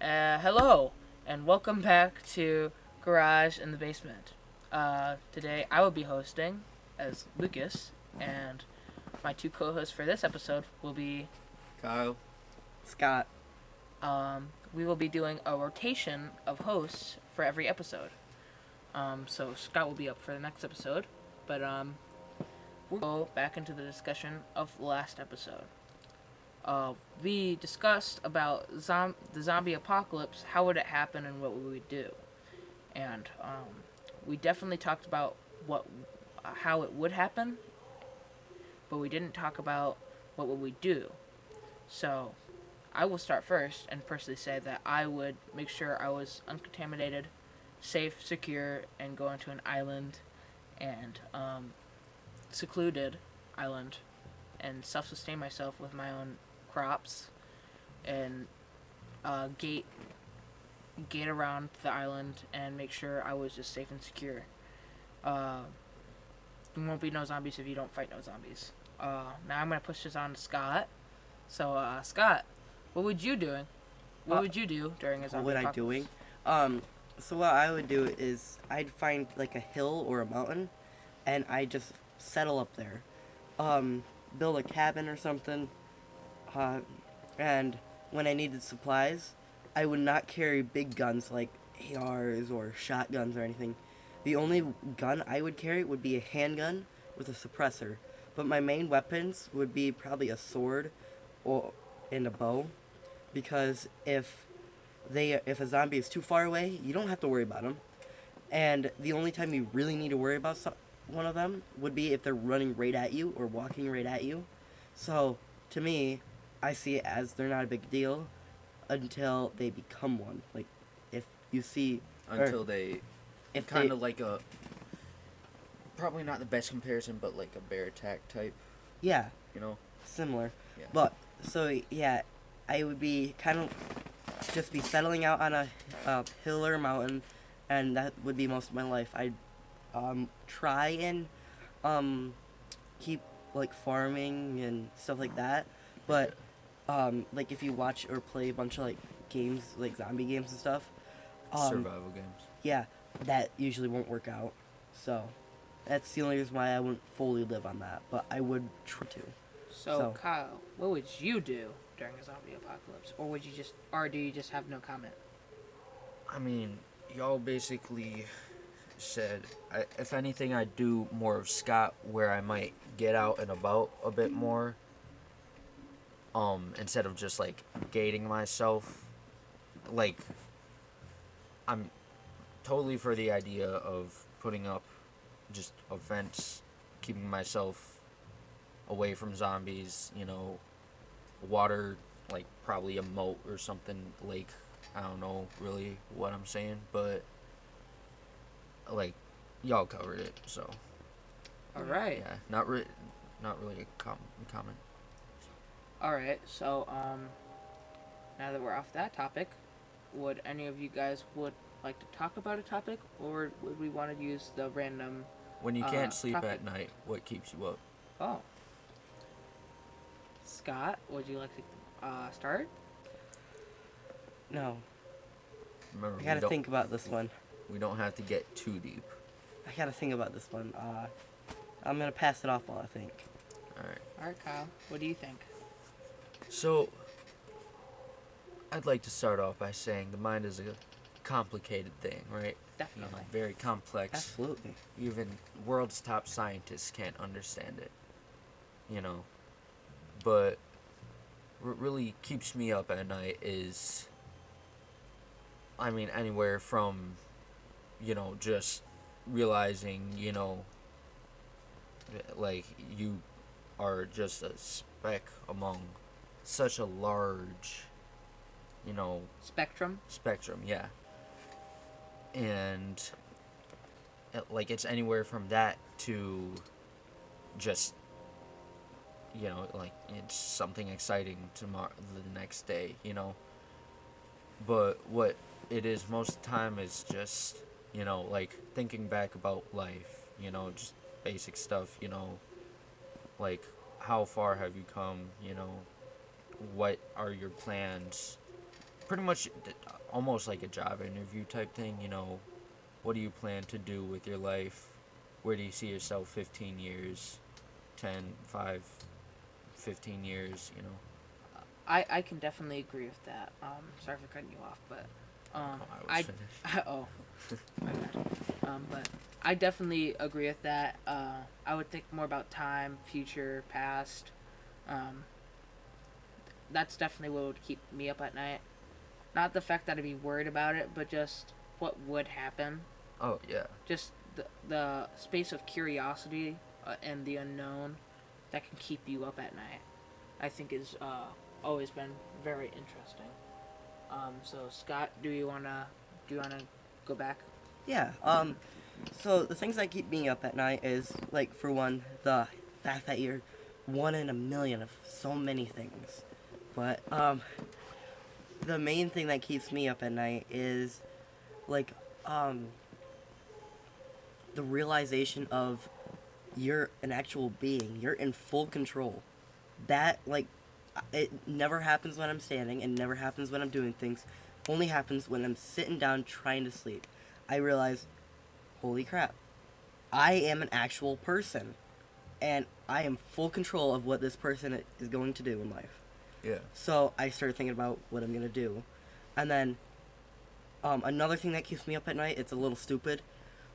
Hello, and welcome back to Garage in the Basement. Today I will be hosting as Lucas, and my two co-hosts for this episode will be. Kyle. Scott. We will be doing a rotation of hosts for every episode. So Scott will be up for the next episode, but we'll go back into the discussion of the last episode. We discussed about the zombie apocalypse, how would it happen, and what would we do. And we definitely talked about how it would happen, but we didn't talk about what would we do. So I will start first and personally say that I would make sure I was uncontaminated, safe, secure, and go into an island and secluded island and self-sustain myself with my own crops and gate around the island and make sure I was just safe and secure. There won't be no zombies if you don't fight no zombies. Now I'm gonna push this on to Scott. So Scott, what would you do? What would you do during a zombie What apocalypse? I doing? So what I would do is I'd find like a hill or a mountain, and I'd just settle up there, build a cabin or something, and when I needed supplies, I would not carry big guns like ARs or shotguns or anything. The only gun I would carry would be a handgun with a suppressor, but my main weapons would be probably a sword or and a bow, because if a zombie is too far away, you don't have to worry about them. And the only time you really need to worry about one of them would be if they're running right at you or walking right at you. So, to me, I see it as they're not a big deal until they become one. Like, if you see... Until they if kind they, of like a, probably not the best comparison, but like a bear attack type, Yeah, you know? similar. Yeah. But, so, yeah, I would be kind of just be settling out on a hill or mountain, and that would be most of my life. I'd try and keep like farming and stuff like that, but like if you watch or play a bunch of like games, like zombie games and stuff, Survival games. yeah, that usually won't work out. So that's the only reason why I wouldn't fully live on that, but I would try to. So Kyle, what would you do during a zombie apocalypse, or do you just have no comment? I mean, y'all basically said, if anything, I'd do more of Scott, where I might get out and about a bit more, instead of just like gating myself. Like, I'm totally for the idea of putting up just a fence, keeping myself away from zombies, water, like probably a moat or something, lake. I don't know really what I'm saying, but like y'all covered it, so All right. yeah, not really a comment. All right. So now that we're off that topic, would any of you guys would like to talk about a topic, or would we want to use the random? When you can't sleep topic. at night, what keeps you up? Oh. Scott, would you like to start? No, Remember, I gotta think about this one. we don't have to get too deep. I gotta think about this one. I'm gonna pass it off while I think. All right. All right, Kyle. What do you think? So, I'd like to start off by saying the mind is a complicated thing, right? Definitely. Very complex. Absolutely. Even world's top scientists can't understand it. But what really keeps me up at night is, I mean, anywhere from, just realizing, like you are just a speck among such a large, Spectrum. spectrum, yeah. And like it's anywhere from that to just like it's something exciting tomorrow, the next day, but what it is most of the time is just like thinking back about life, just basic stuff, like how far have you come, what are your plans, pretty much almost like a job interview type thing. What do you plan to do with your life? Where do you see yourself 15 years, 10, 5, 15 years? I can definitely agree with that. Sorry for cutting you off, but I was finished. oh, my bad. But I definitely agree with that. I would think more about time, future, past. That's definitely what would keep me up at night. Not the fact that I'd be worried about it, but just what would happen. Oh yeah. Just the space of curiosity and the unknown that can keep you up at night. I think is always been very interesting. So Scott, do you wanna go back? Yeah. So the things that keep me up at night is, like, for one, the fact that you're one in a million of so many things. But the main thing that keeps me up at night is, like, the realization of you're an actual being. You're in full control. That, like, it never happens when I'm standing. It never happens when I'm doing things. Only happens when I'm sitting down trying to sleep. I realize, holy crap, I am an actual person. And I am full control of what this person is going to do in life. Yeah. So I started thinking about what I'm going to do. And then another thing that keeps me up at night, it's a little stupid,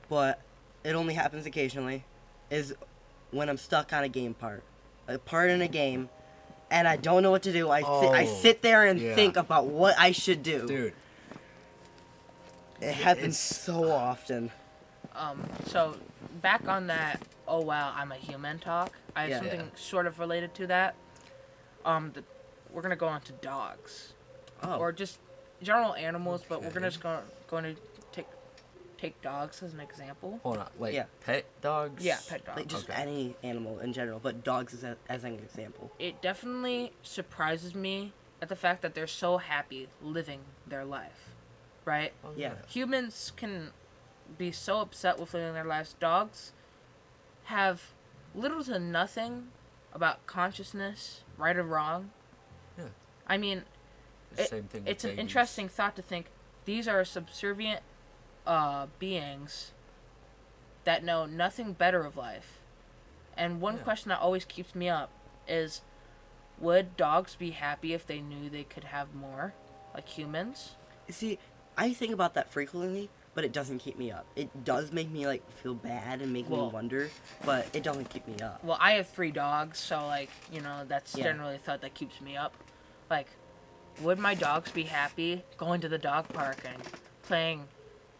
but it only happens occasionally, is when I'm stuck on a part in a game, and I don't know what to do. I sit there and yeah. think about what I should do. Dude. It happens so often. So back on that. Oh wow, I'm a human talk. I have Yeah. something sort of related to that. We're gonna go on to dogs, Oh. or just general animals, but we're Okay. gonna just going to take dogs as an example. Hold on. Like Yeah. pet dogs? Yeah, pet dogs. Like, just Okay. any animal in general, but dogs as an example. It definitely surprises me at the fact that they're so happy living their life, right? Oh, Yeah. Humans can be so upset with living their lives. Dogs have little to nothing about consciousness, right or wrong. Yeah. I mean, The same thing with it's an babies. interesting thought to think these are subservient beings that know nothing better of life. And one Yeah. question that always keeps me up is, would dogs be happy if they knew they could have more, like humans? See, I think about that frequently, but it doesn't keep me up. It does make me, like, feel bad and make me Well- wonder, but it doesn't keep me up. Well, I have 3 dogs, so like, that's Yeah. generally a thought that keeps me up. Like, would my dogs be happy going to the dog park and playing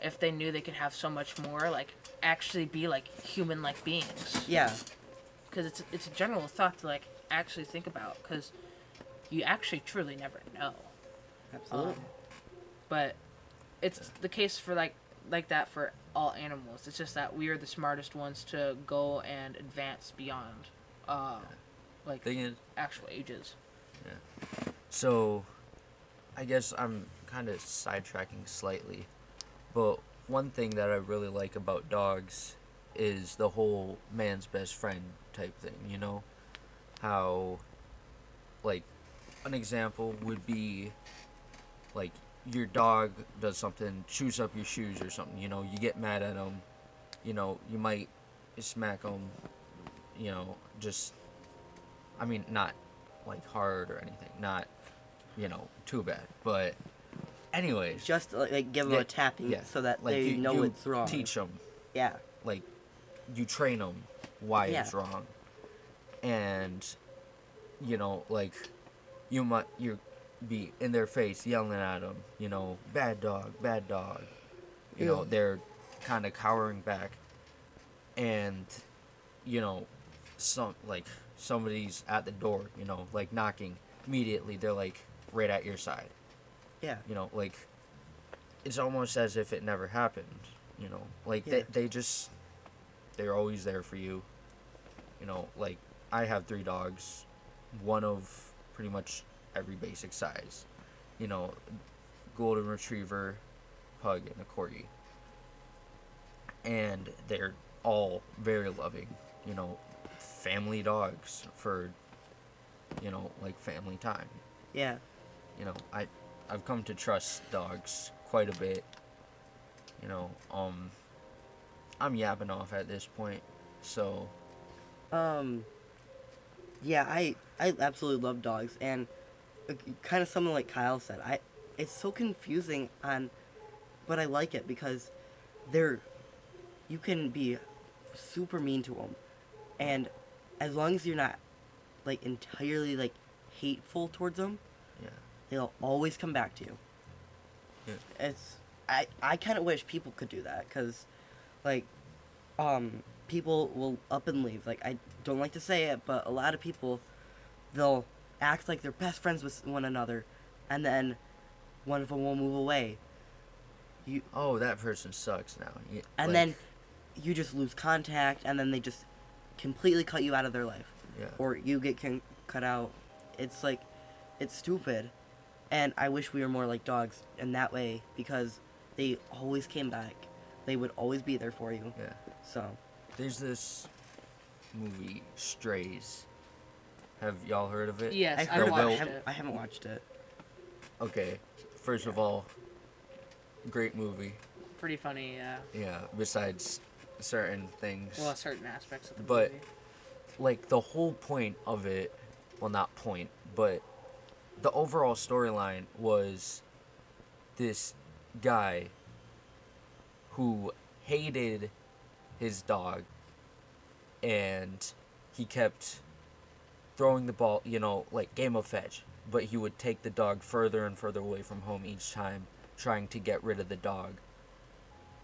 if they knew they could have so much more, like actually be like human-like beings? Yeah. Because it's a general thought to like actually think about, because you actually truly never know. Absolutely. But it's the case for like that for all animals. It's just that we are the smartest ones to go and advance beyond like Thing is, actual ages. so I guess I'm kind of sidetracking slightly, but one thing that I really like about dogs is the whole man's best friend type thing, How, like, an example would be, like, your dog does something, chews up your shoes or something, you get mad at him, you might smack him, just, I mean, not, like, hard or anything, not, too bad, but anyways. Just, like, give them Yeah, a tapping yeah, so that like, they know you it's wrong. teach them, Yeah. like, you train them why Yeah. it's wrong, and like, you be in their face yelling at them, bad dog, bad dog, Yeah. they're kind of cowering back, and somebody's at the door, like knocking, immediately they're like right at your side, Yeah. like, it's almost as if it never happened, like, Yeah. they're always there for you, like, I have 3 dogs, one of pretty much every basic size, golden retriever, pug, and a corgi, and they're all very loving, family dogs for, like, family time. Yeah. I I've come to trust dogs quite a bit. You know, I'm yapping off at this point, so Yeah, I absolutely love dogs, and kind of something like Kyle said. It's so confusing on, but I like it because they're you can be super mean to them, and as long as you're not like entirely like hateful towards them, yeah, they'll always come back to you. yeah, It's I kind of wish people could do that because like people will up and leave. Like, I don't like to say it, but a lot of people, they'll act like they're best friends with one another, and then one of them will move away. oh, that person sucks now. And then you just lose contact, and then they just completely cut you out of their life. yeah, Or you get cut out. It's like, it's stupid. And I wish we were more like dogs in that way, because they always came back. They would always be there for you. yeah. So, There's this movie, Strays. Have y'all heard of it? Yes, I've I heard about watched it. it. I haven't watched it. Okay. First of all, great movie. Pretty funny, yeah. Yeah. Besides certain things. Well, certain aspects of the But- movie. Like the whole point of it, well, not point, but the overall storyline was this guy who hated his dog, and he kept throwing the ball, you know, like game of fetch, but he would take the dog further and further away from home each time, trying to get rid of the dog.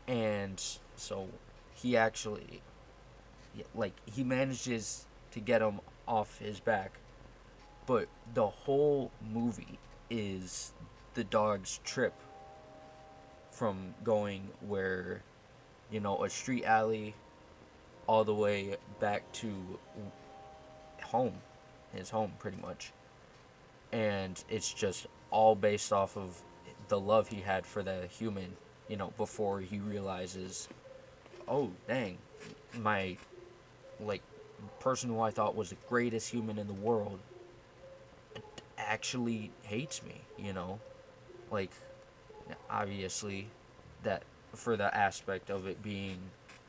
And so he actually, like, he manages to get him off his back, but the whole movie is the dog's trip from going where, you know, a street alley all the way back to home, his home pretty much. And it's just all based off of the love he had for the human, you know, before he realizes, oh dang, my like person who I thought was the greatest human in the world actually hates me, you know? Like, obviously, that for the aspect of it being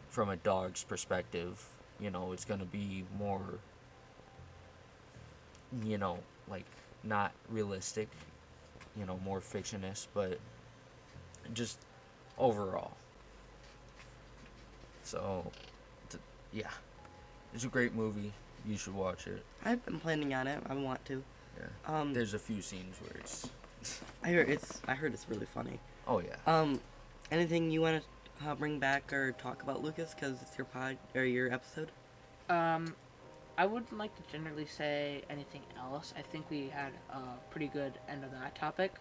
from a dog's perspective, you know, it's gonna be more, you know, like, not realistic, you know, more fictionist, but just overall. So, yeah, it's a great movie. You should watch it. I've been planning on it. I want to. Yeah. There's a few scenes where it's. I heard it's really funny. Oh yeah. Anything you want to bring back or talk about, Lucas? Because it's your pod or your episode. I wouldn't like to generally say anything else. I think we had a pretty good end of that topic,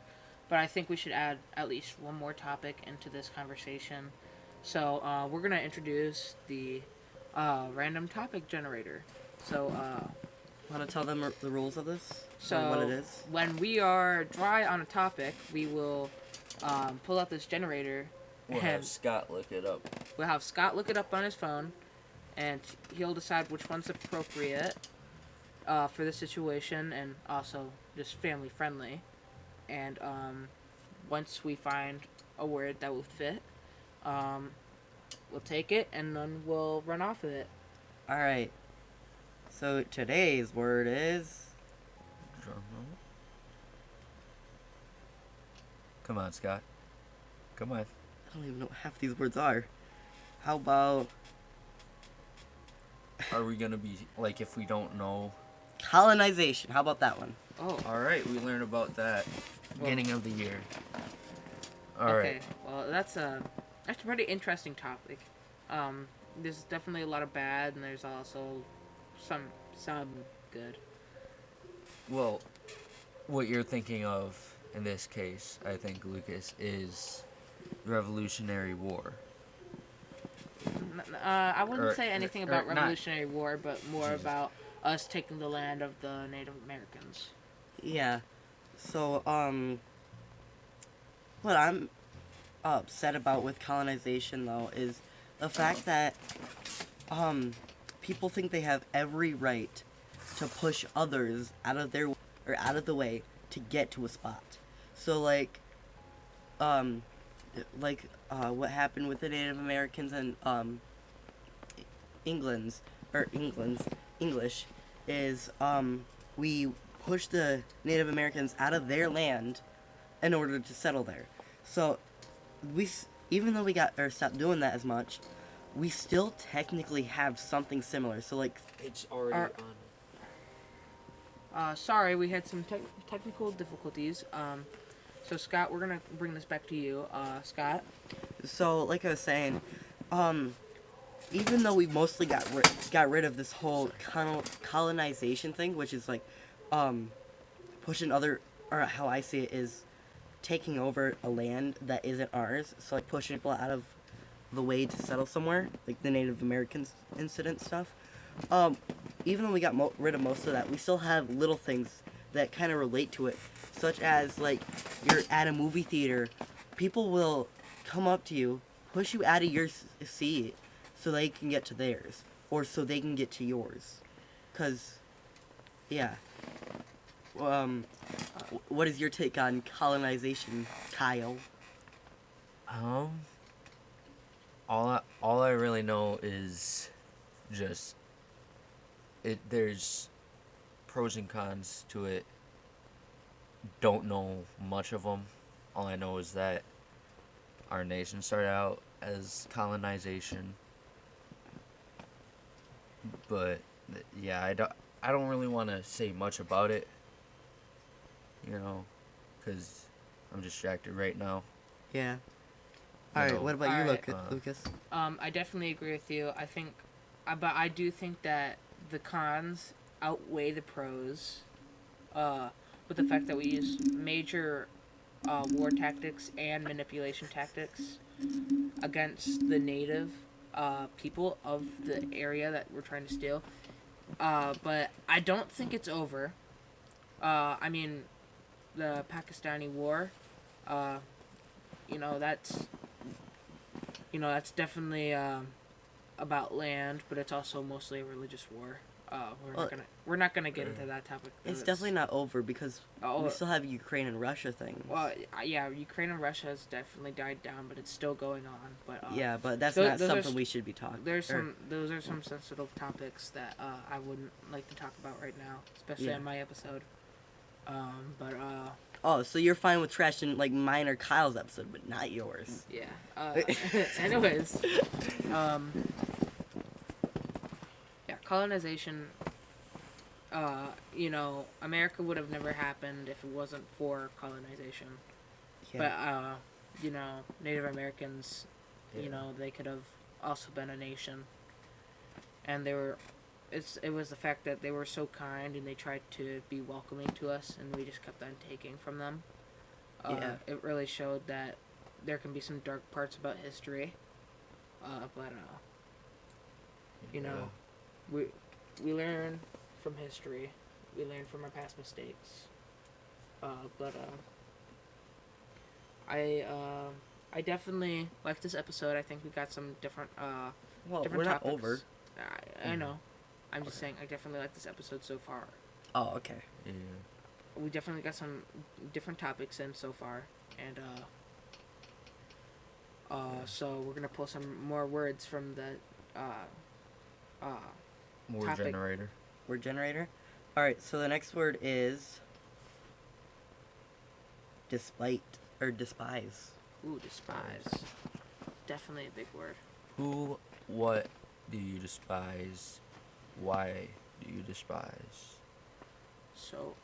but I think we should add at least one more topic into this conversation. So we're gonna introduce the random topic generator. So Want to tell them the rules of this? so Or what it is? when we are dry on a topic, we will pull out this generator, We'll and have Scott look it up. we'll have Scott look it up on his phone, and he'll decide which one's appropriate for the situation, and also just family friendly. And once we find a word that will fit, we'll take it and then we'll run off with it. All right. So today's word is Drum roll. Come on, Scott. Come on. I don't even know what half these words are. How about Are we gonna be like if we don't know? colonization? How about that one? Oh, All right, we learned about that beginning of the year. All okay. right. Well, that's a pretty interesting topic. There's definitely a lot of bad, and there's also some good. Well, what you're thinking of in this case, I think, Lucas, is the Revolutionary War. I wouldn't Or- say anything or about not- Revolutionary War, but more Jesus. about us taking the land of the Native Americans. Yeah. So what I'm upset about with colonization though is the fact that people think they have every right to push others out of the way to get to a spot. So um, what happened with the Native Americans and England's England's English is we pushed the Native Americans out of their land in order to settle there. So even though we got or stopped doing that as much, we still technically have something similar. So like It's already Are- on. Sorry, we had some technical difficulties. So Scott, we're gonna bring this back to you. Scott. so like I was saying, even though we mostly got rid of this whole colonization thing, which is like pushing other, or how I see it is taking over a land that isn't ours. So like pushing people out of the way to settle somewhere, like the Native Americans incident stuff. Even though we got rid of most of that, we still have little things that kind of relate to it, such as like you're at a movie theater, people will come up to you, push you out of your seat so they can get to theirs, or so they can get to yours. Cause, yeah. What is your take on colonization, Kyle? All I really know is just there's pros and cons to it. Don't know much of them. All I know is that our nation started out as colonization. But yeah, I don't really want to say much about it. Cuz I'm distracted right now. Yeah. You Alright, know, what about you, Alright. Lucas? I definitely agree with you. I think, but I do think that the cons outweigh the pros. With the fact that we use major war tactics and manipulation tactics against the native people of the area that we're trying to steal. But I don't think it's over. I mean, the Pakistani war. That's that's definitely about land, but it's also mostly a religious war. We're not gonna get into that topic. It's definitely not over because we still have Ukraine and Russia things. Well, yeah, Ukraine and Russia has definitely died down, but it's still going on. But yeah, but that's those not are something we should be talking. those are some sensitive topics that I wouldn't like to talk about right now, especially Yeah. on my episode. But Oh, so you're fine with trashing like mine or Kyle's episode, but not yours. yeah. Anyways, yeah, colonization. America would have never happened if it wasn't for colonization. Yeah. But Native Americans, Yeah. they could have also been a nation, and it was the fact that they were so kind and they tried to be welcoming to us, and we just kept on taking from them. Yeah. It really showed that there can be some dark parts about history. But Yeah. we learn from history. We learn from our past mistakes. But I definitely like this episode. I think we got some different Well, different we're not topics. over. I know. I'm just saying I definitely like this episode so far. Oh, okay. Yeah. We definitely got some different topics in so far, and so we're gonna pull some more words from the War Topic. generator. Word generator. All right. So the next word is despite or despise. despise. Definitely a big word. Who, what do you despise? Why do you despise? So,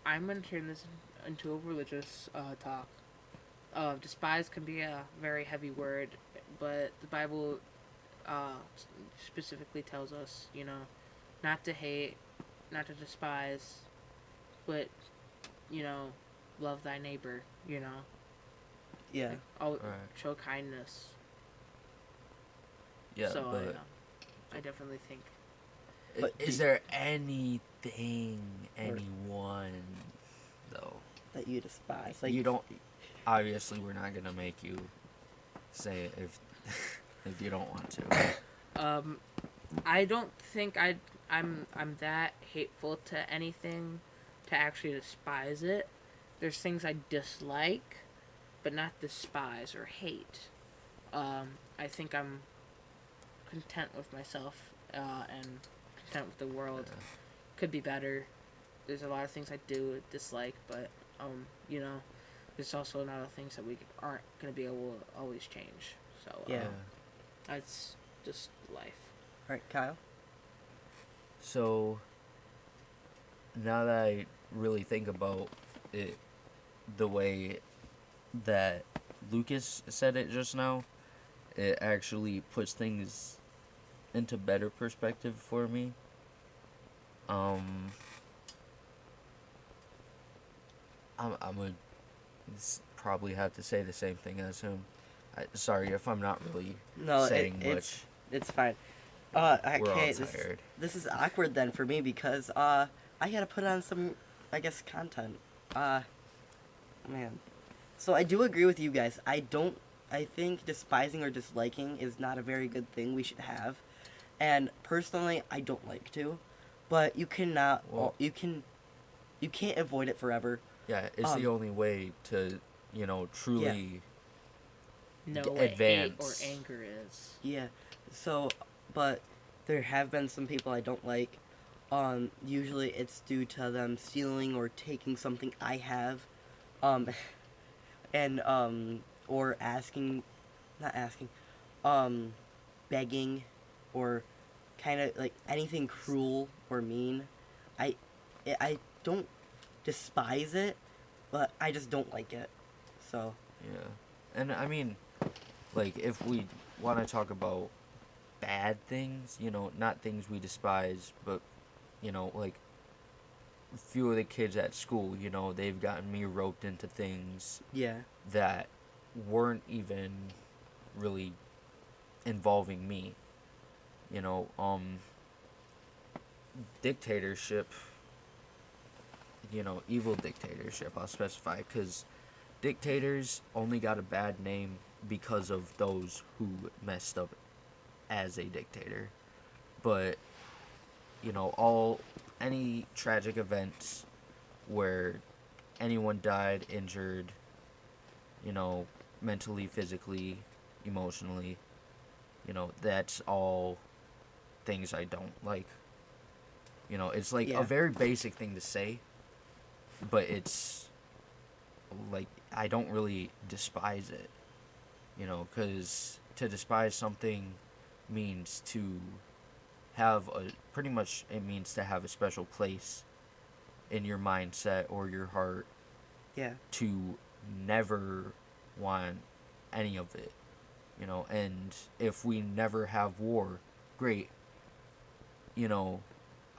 I'm gonna turn this into a religious talk. Despise can be a very heavy word, but the Bible specifically tells us, not to hate, not to despise, but love thy neighbor. Yeah. Oh, Right. show kindness. Yeah, So but I definitely think. But is there anything, anyone, though? That you despise. Like You don't. Obviously, we're not gonna make you say it if if you don't want to. I don't think I'm that hateful to anything to actually despise it. there's things I dislike, but not despise or hate. I think I'm content with myself and content with the world. Could be better. There's a lot of things I do dislike, but you know, there's also a lot of things that we aren't gonna be able to always change. So Yeah. that's just life. All right, Kyle. So now that I really think about it, the way that Lucas said it just now, it actually puts things into better perspective for me. I'm gonna probably have to say the same thing as him. Sorry if I'm not really No, saying it's fine. We're all Okay, tired. this is awkward then for me because I gotta put on some, I guess, content. Man. So I do agree with you guys. I think despising or disliking is not a very good thing we should have. And personally, I don't like to. But you cannot, Well- you can't avoid it forever. Yeah, it's the only way to, truly. Know D- what hate advance. or anger is. Yeah. So, but there have been some people I don't like. Usually it's due to them stealing or taking something I have. And or not asking, begging, or kind of like anything cruel or mean. I don't despise it, but I just don't like it. So Yeah. And I mean, like, if we want to talk about bad things, not things we despise, but, like, a few of the kids at school, they've gotten me roped into things yeah, that weren't even really involving me. Dictatorship, evil dictatorship, I'll specify, because dictators only got a bad name because of those who messed up as a dictator. But, any tragic events where anyone died, injured, mentally, physically, emotionally, that's all things I don't like. It's like Yeah. a very basic thing to say, but it's like I don't really despise it, because to despise something means to pretty much it means to have a special place in your mindset or your heart yeah, to never want any of it, and if we never have war, great,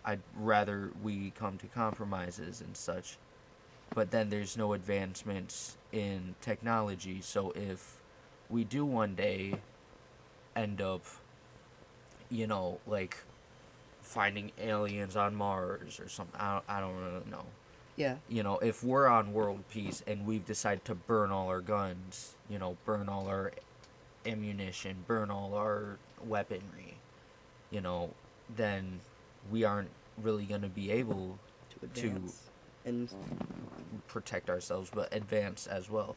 I'd rather we come to compromises and such. But then there's no advancements in technology, so if we do one day end up, like finding aliens on Mars or something, I don't really know. yeah, If we're on world peace and we've decided to burn all our guns, burn all our ammunition, burn all our weaponry, then we aren't really going to be able to advance. And protect ourselves, but advance as well.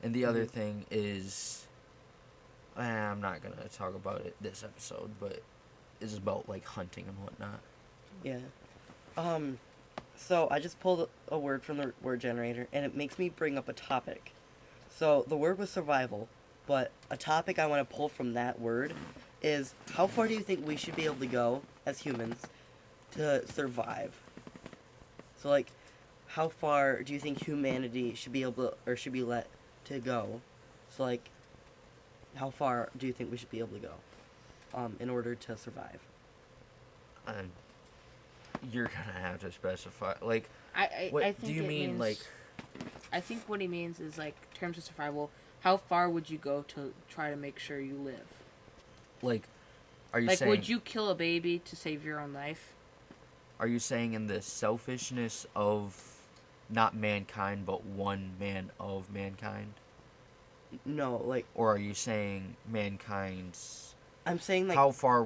And the other thing is, I'm not going to talk about it this episode, but it's about like hunting and whatnot. yeah. So I just pulled a word from the word generator, and it makes me bring up a topic. So the word was survival, but a topic I want to pull from that word is how far do you think we should be able to go as humans to survive? So like, how far do you think humanity should be able to, or should be let to go? So like, how far do you think we should be able to go, in order to survive? And you're gonna have to specify. Like, I what think do you it mean? means, Like, I think what he means is like terms of survival. How far would you go to try to make sure you live? are you Like, saying? would you kill a baby to save your own life? Are you saying in the selfishness of not mankind, but one man of mankind, No, like or are you saying mankind's? I'm saying like How far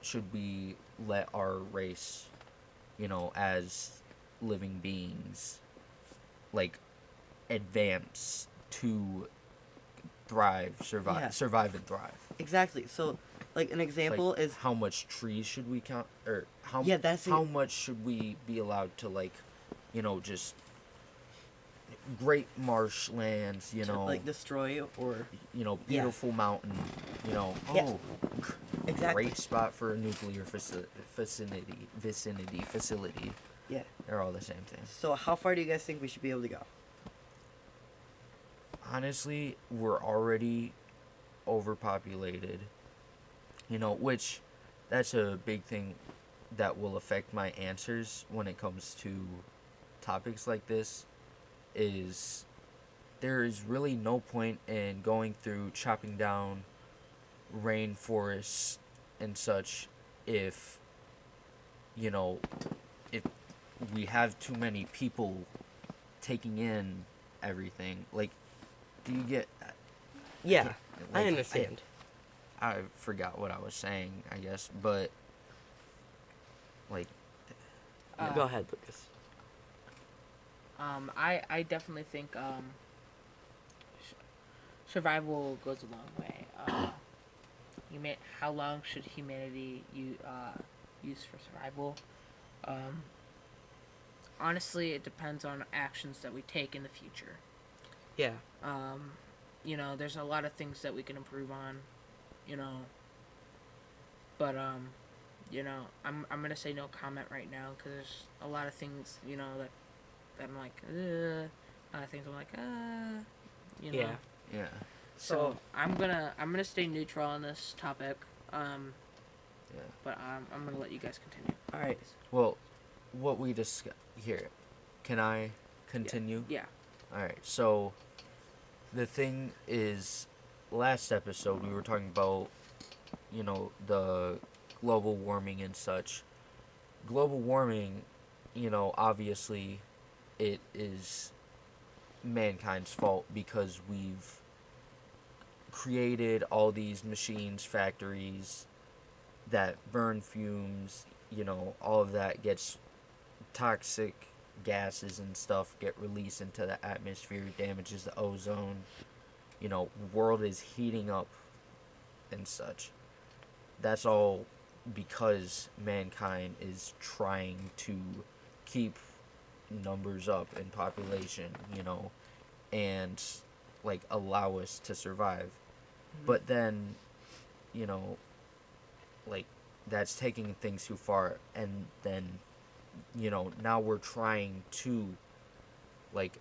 should we let our race, as living beings, like advance to Yeah. survive and thrive. Exactly. So, like an example Like, is how much trees should we count, or Yeah, that's how much should we be allowed to, like, just great marshlands, to like destroy or yeah, beautiful mountain, yeah, oh, exactly. great spot for a nuclear facility. Yeah. They're all the same thing. So, how far do you guys think we should be able to go? Honestly, we're already overpopulated, which that's a big thing that will affect my answers when it comes to topics like this. Is there is really no point in going through chopping down rainforests and such if you know if we have too many people taking in everything. Like, do you get? Yeah, I Like, understand. I forgot what I was saying, I guess, but like, Go ahead, Lucas. I definitely think survival goes a long way. How long should humanity use for survival? Um, Honestly, it depends on actions that we take in the future. Yeah. There's a lot of things that we can improve on, you know, but I'm gonna say no comment right now because there's a lot of things, that I'm like, a lot of things I'm like, Yeah. yeah, So I'm gonna stay neutral on this topic. yeah. But I'm gonna let you guys continue. All right. Well, what we discuss here, can I continue? Yeah. All right. So the thing is, last episode we were talking about, the global warming and such. Global warming, obviously, it is mankind's fault because we've created all these machines, factories that burn fumes, all of that gets toxic gases and stuff get released into the atmosphere, damages the ozone. World is heating up and such. That's all because mankind is trying to keep numbers up in population, and like allow us to survive. But then, you know, like that's taking things too far, and then now we're trying to, like,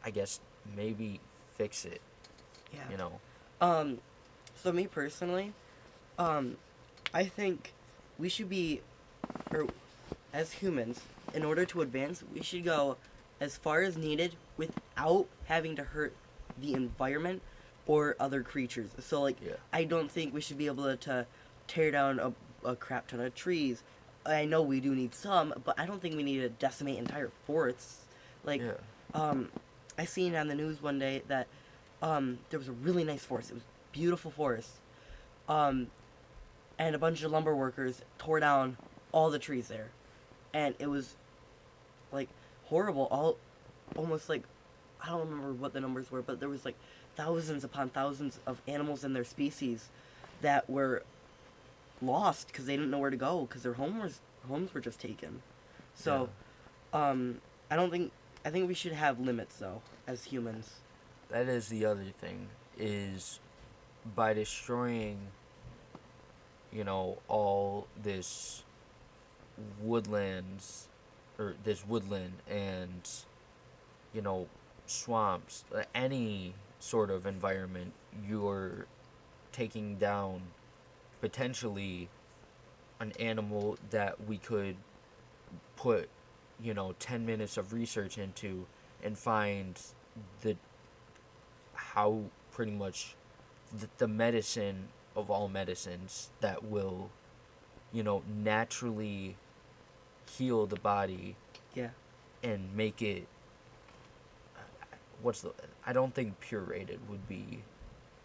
I guess maybe fix it. Yeah. So me personally, I think we should be, or as humans, in order to advance, we should go as far as needed without having to hurt the environment or other creatures. So, like, Yeah. I don't think we should be able to tear down a crap ton of trees. I know we do need some, but I don't think we need to decimate entire forests. Like, Yeah. I seen on the news one day that there was a really nice forest. It was a beautiful forest. And a bunch of lumber workers tore down all the trees there. And it was, like, horrible. Almost like, I don't remember what the numbers were, but there was, like, thousands upon thousands of animals and their species that were lost because they didn't know where to go because their homes were just taken. So, I think we should have limits, though, as humans. That is the other thing, is by destroying, all this woodlands, or this woodland and, swamps, any sort of environment, you're taking down potentially an animal that we could put, 10 minutes of research into and find how pretty much the medicine of all medicines that will, naturally heal the body. Yeah. And make it, I don't think pureed would be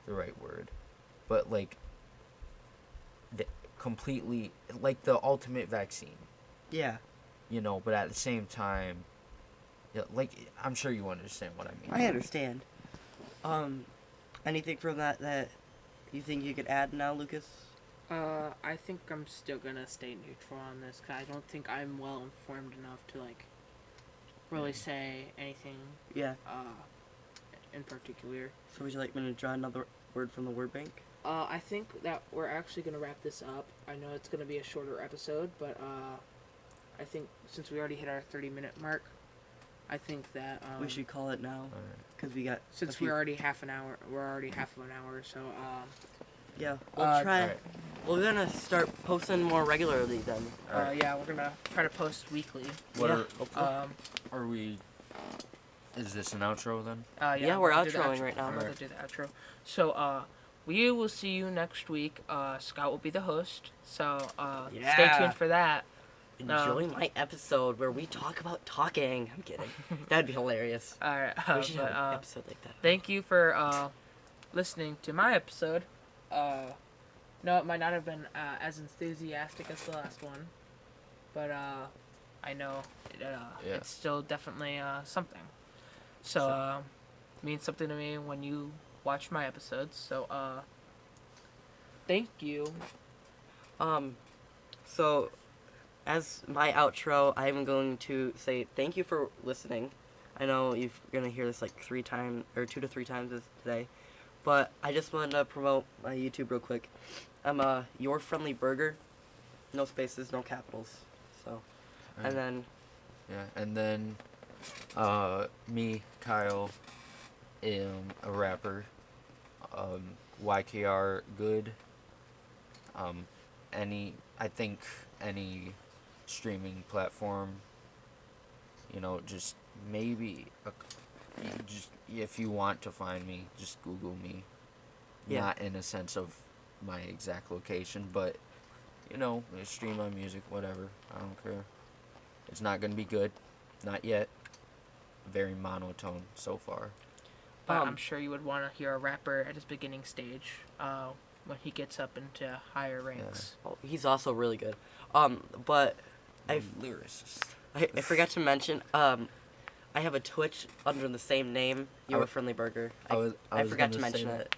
the right word, but like completely, like the ultimate vaccine. Yeah. But at the same time, Yeah, like I'm sure you understand what I mean. I understand. Anything from that you think you could add now, Lucas? I think I'm still gonna stay neutral on this, cause I don't think I'm well informed enough to like really say anything Yeah. in particular. So would you like me to draw another word from the word bank? I think that we're actually gonna wrap this up. I know it's gonna be a shorter episode, but I think since we already hit our 30-minute mark, I think that We should call it now, Alright. because we got. since we're already half an hour, half of an hour, so Yeah, we'll try. Alright. We're gonna start posting more regularly then. Alright. yeah, we're gonna try to post weekly. What Yeah, are, hopefully. are we? Is this an outro then? Yeah, we're I'm gonna do the outroing outro. right now. I'm gonna Alright. do the outro. So, we will see you next week. Scott will be the host, so stay Yeah. tuned for that. Enjoy my episode where we talk about talking. I'm kidding. That'd be hilarious. All right, We should but, have an episode like that. thank you for listening to my episode. No, it might not have been as enthusiastic as the last one, but I know it's still definitely something. So means something to me when you watch my episodes. So thank you. So, as my outro, I'm going to say thank you for listening. I know you're gonna hear this like 2 to 3 times today, but I just wanted to promote my YouTube real quick. I'm Your Friendly Burger, no spaces, no capitals. So, and then Yeah, and then me, Kyle, am a rapper. YKR Good. I think any streaming platform, just maybe just if you want to find me, just Google me. Yeah. Not in a sense of my exact location, but stream my music, whatever. I don't care. It's not gonna be good, not yet. Very monotone so far. But I'm sure you would want to hear a rapper at his beginning stage when he gets up into higher ranks. oh, he's also really good. But Lyricist. I forgot to mention, I have a Twitch under the same name, Your was- Friendly Burger. I was forgot to gonna say mention that. it.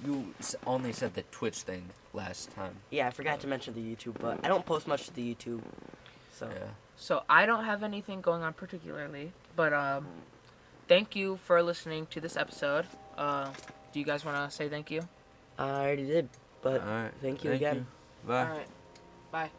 You only said the Twitch thing last time. Yeah, I forgot to mention the YouTube, but I don't post much to the YouTube, so. Yeah. So I don't have anything going on particularly, but thank you for listening to this episode. Do you guys want to say thank you? I already did, but All right. thank you again. Bye. All right. Bye.